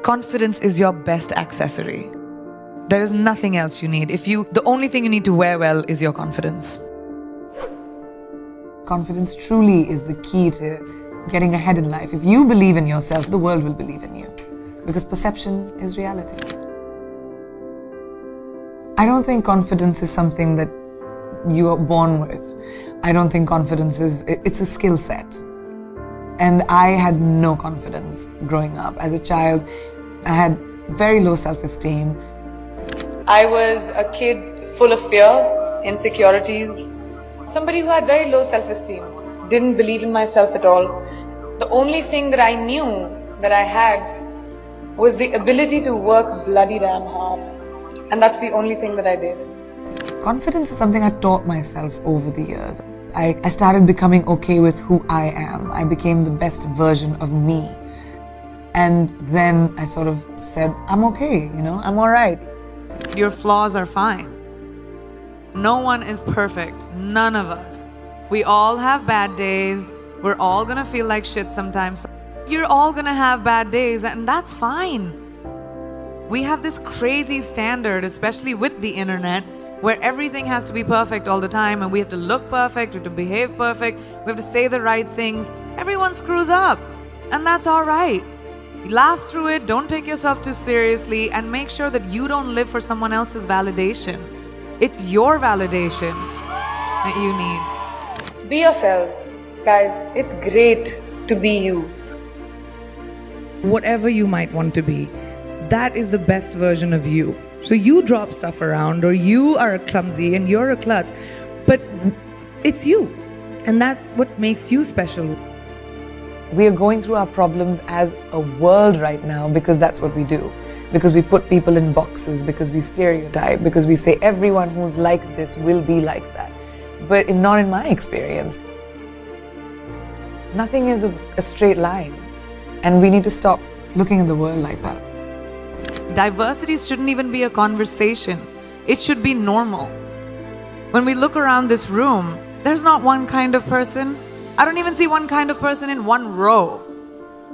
Confidence is your best accessory. There is nothing else you need. The only thing you need to wear well is your confidence. Confidence truly is the key to getting ahead in life. If you believe in yourself, the world will believe in you. Because perception is reality. I don't think confidence is something that you are born with. I don't think confidence it's a skill set. And I had no confidence growing up. As a child, I had very low self-esteem. I was a kid full of fear, insecurities, somebody who had very low self-esteem, didn't believe in myself at all. The only thing that I knew that I had was the ability to work bloody damn hard. And that's the only thing that I did. Confidence is something I taught myself over the years. I started becoming okay with who I am. I became the best version of me. And then I sort of said, I'm okay, I'm all right. Your flaws are fine. No one is perfect. None of us. We all have bad days. We're all gonna feel like shit sometimes. You're all gonna have bad days, and that's fine. We have this crazy standard, especially with the internet, where everything has to be perfect all the time, and we have to look perfect, we have to behave perfect, we have to say the right things. Everyone screws up, and that's all right. Laugh through it, don't take yourself too seriously, and make sure that you don't live for someone else's validation. It's your validation that you need. Be yourselves. Guys, it's great to be you. Whatever you might want to be, that is the best version of you. So you drop stuff around, or you are clumsy and you're a klutz, but it's you. And that's what makes you special. We are going through our problems as a world right now because that's what we do. Because we put people in boxes, because we stereotype, because we say everyone who's like this will be like that. But not in my experience. Nothing is a straight line. And we need to stop looking at the world like that. Diversity shouldn't even be a conversation. It should be normal. When we look around this room, there's not one kind of person. I don't even see one kind of person in one row.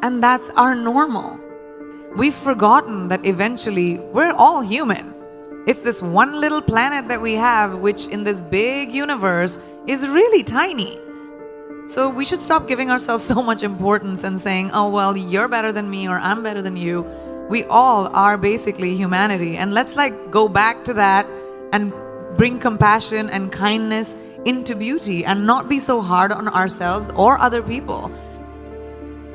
And that's our normal. We've forgotten that eventually we're all human. It's this one little planet that we have, which in this big universe is really tiny. So we should stop giving ourselves so much importance and saying, oh, well, you're better than me or I'm better than you. We all are basically humanity. And let's go back to that and bring compassion and kindness into beauty and not be so hard on ourselves or other people.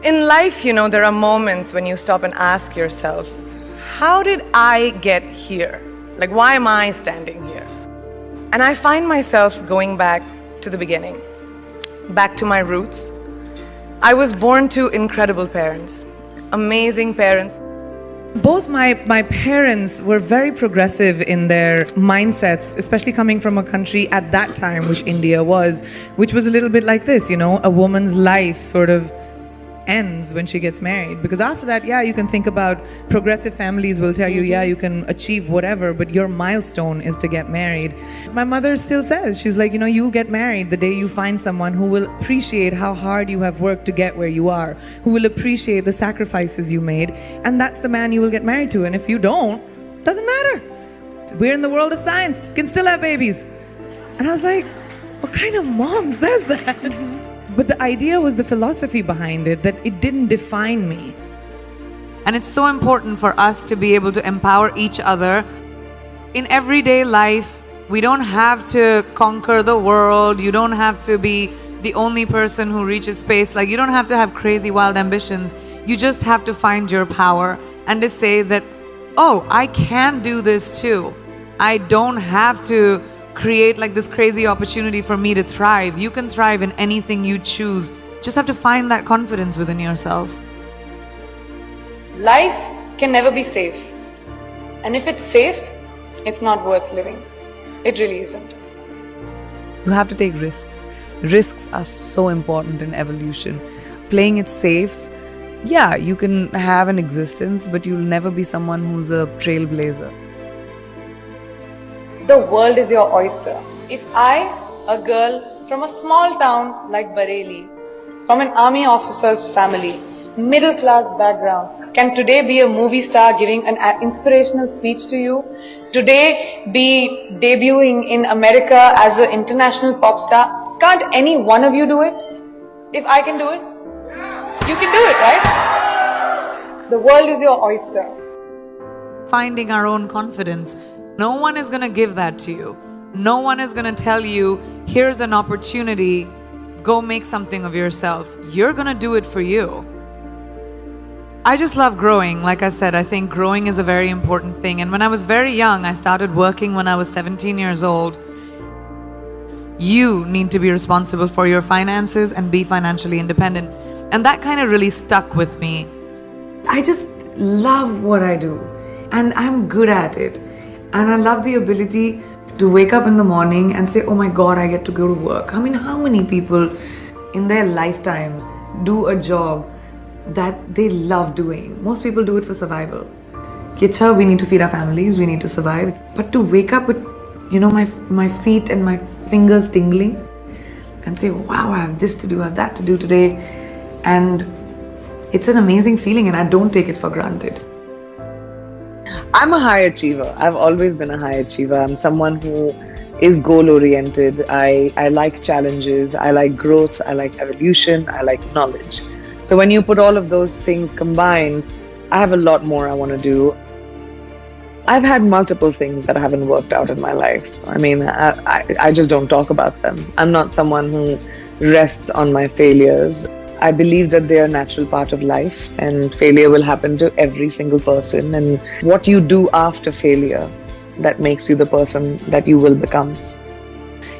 In life, there are moments when you stop and ask yourself, how did I get here? Why am I standing here? And I find myself going back to the beginning, back to my roots. I was born to incredible parents, amazing parents. Both my parents were very progressive in their mindsets, especially coming from a country at that time, which India was, which was a little bit like this, a woman's life sort of ends when she gets married. Because after that, you can think about progressive families will tell you, you can achieve whatever, but your milestone is to get married. My mother still says, she's like, you'll get married the day you find someone who will appreciate how hard you have worked to get where you are, who will appreciate the sacrifices you made, and that's the man you will get married to. And if you don't, doesn't matter. We're in the world of science, can still have babies. And I was like, what kind of mom says that? But the idea was the philosophy behind it, that it didn't define me. And it's so important for us to be able to empower each other. In everyday life, we don't have to conquer the world. You don't have to be the only person who reaches space. You don't have to have crazy, wild ambitions. You just have to find your power and to say that, oh, I can do this too. I don't have to create this crazy opportunity for me to thrive. You can thrive in anything you choose. Just have to find that confidence within yourself. Life can never be safe. And if it's safe, it's not worth living. It really isn't. You have to take risks. Risks are so important in evolution. Playing it safe, you can have an existence, but you'll never be someone who's a trailblazer. The world is your oyster. If I, a girl from a small town like Bareilly, from an army officer's family, middle class background, can today be a movie star giving an inspirational speech to you, today be debuting in America as an international pop star. Can't any one of you do it? If I can do it, you can do it, right? The world is your oyster. Finding our own confidence. No one is going to give that to you. No one is going to tell you, here's an opportunity, go make something of yourself. You're going to do it for you. I just love growing. Like I said, I think growing is a very important thing. And when I was very young, I started working when I was 17 years old. You need to be responsible for your finances and be financially independent. And that kind of really stuck with me. I just love what I do. And I'm good at it. And I love the ability to wake up in the morning and say, oh my God, I get to go to work. I mean, how many people in their lifetimes do a job that they love doing? Most people do it for survival. Kicha, we need to feed our families, we need to survive. But to wake up with, my feet and my fingers tingling and say, wow, I have this to do, I have that to do today. And it's an amazing feeling and I don't take it for granted. I'm a high achiever. I've always been a high achiever. I'm someone who is goal-oriented. I like challenges. I like growth. I like evolution. I like knowledge. So when you put all of those things combined, I have a lot more I want to do. I've had multiple things that haven't worked out in my life. I mean, I just don't talk about them. I'm not someone who rests on my failures. I believe that they are a natural part of life and failure will happen to every single person. And what you do after failure, that makes you the person that you will become.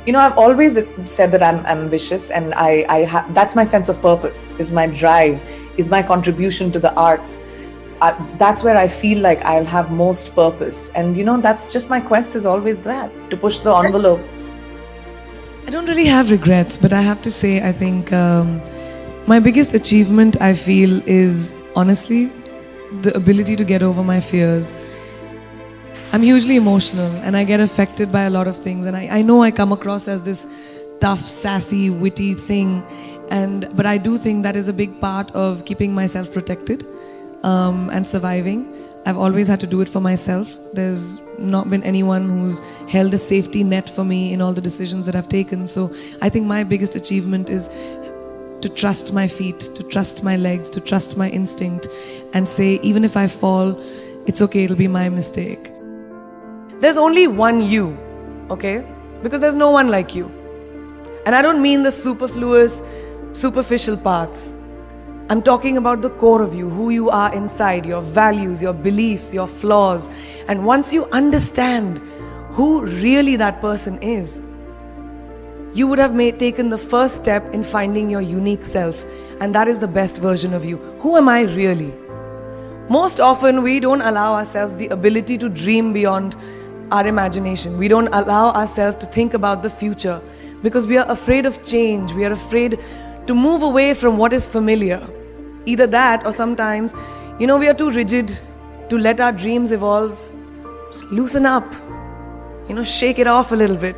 I've always said that I'm ambitious and that's my sense of purpose, is my drive, is my contribution to the arts. That's where I feel like I'll have most purpose. And that's just my quest is always that, to push the envelope. I don't really have regrets, but I have to say, I think my biggest achievement, I feel, is honestly the ability to get over my fears. I'm hugely emotional and I get affected by a lot of things, and I know I come across as this tough, sassy, witty thing, but I do think that is a big part of keeping myself protected and surviving. I've always had to do it for myself. There's not been anyone who's held a safety net for me in all the decisions that I've taken. So I think my biggest achievement is to trust my feet, to trust my legs, to trust my instinct and say, even if I fall, it's okay, it'll be my mistake. There's only one you, okay? Because there's no one like you. And I don't mean the superfluous, superficial parts. I'm talking about the core of you, who you are inside, your values, your beliefs, your flaws. And once you understand who really that person is, you would have taken the first step in finding your unique self. And that is the best version of you. Who am I really? Most often, we don't allow ourselves the ability to dream beyond our imagination. We don't allow ourselves to think about the future because we are afraid of change. We are afraid to move away from what is familiar. Either that or sometimes, we are too rigid to let our dreams evolve. Just loosen up, shake it off a little bit.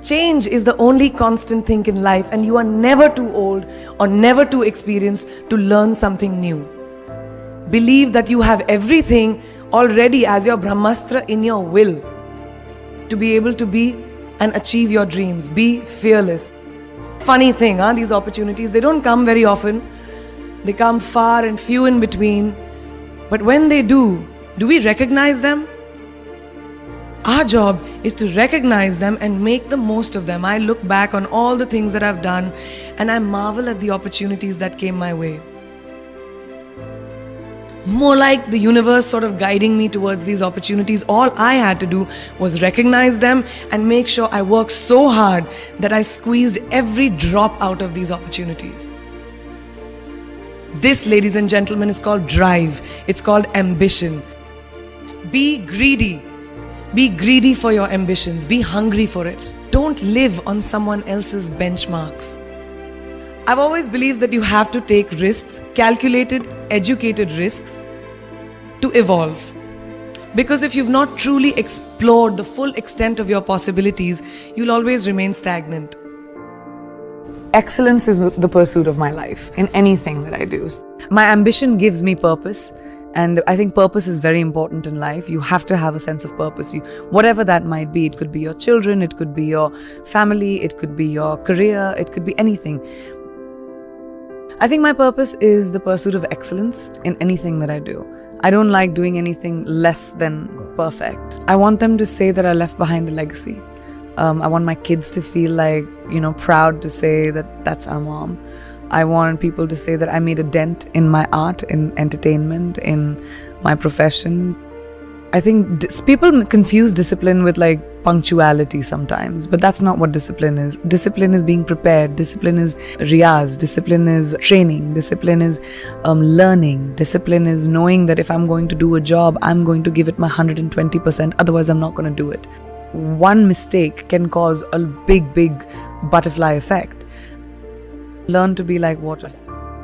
Change is the only constant thing in life, and you are never too old or never too experienced to learn something new. Believe that you have everything already as your Brahmastra in your will to be able to be and achieve your dreams. Be fearless. Funny thing, these opportunities, they don't come very often. They come far and few in between. But when they do we recognize them? Our job is to recognize them and make the most of them. I look back on all the things that I've done and I marvel at the opportunities that came my way. More like the universe sort of guiding me towards these opportunities. All I had to do was recognize them and make sure I worked so hard that I squeezed every drop out of these opportunities. This, ladies and gentlemen, is called drive. It's called ambition. Be greedy. Be greedy for your ambitions. Be hungry for it. Don't live on someone else's benchmarks. I've always believed that you have to take risks, calculated, educated risks, to evolve. Because if you've not truly explored the full extent of your possibilities, you'll always remain stagnant. Excellence is the pursuit of my life in anything that I do. My ambition gives me purpose. And I think purpose is very important in life. You have to have a sense of purpose. Whatever that might be, it could be your children, it could be your family, it could be your career, it could be anything. I think my purpose is the pursuit of excellence in anything that I do. I don't like doing anything less than perfect. I want them to say that I left behind a legacy. I want my kids to feel like, proud to say that that's our mom. I want people to say that I made a dent in my art, in entertainment, in my profession. I think people confuse discipline with like punctuality sometimes, but that's not what discipline is. Discipline is being prepared. Discipline is riyaz. Discipline is training. Discipline is learning. Discipline is knowing that if I'm going to do a job, I'm going to give it my 120%, otherwise I'm not going to do it. One mistake can cause a big butterfly effect. Learn to be like water.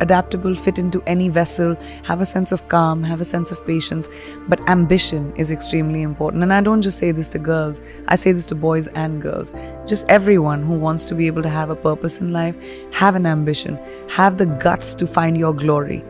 Adaptable, fit into any vessel, have a sense of calm, have a sense of patience. But ambition is extremely important. And I don't just say this to girls, I say this to boys and girls. Just everyone who wants to be able to have a purpose in life, have an ambition, have the guts to find your glory.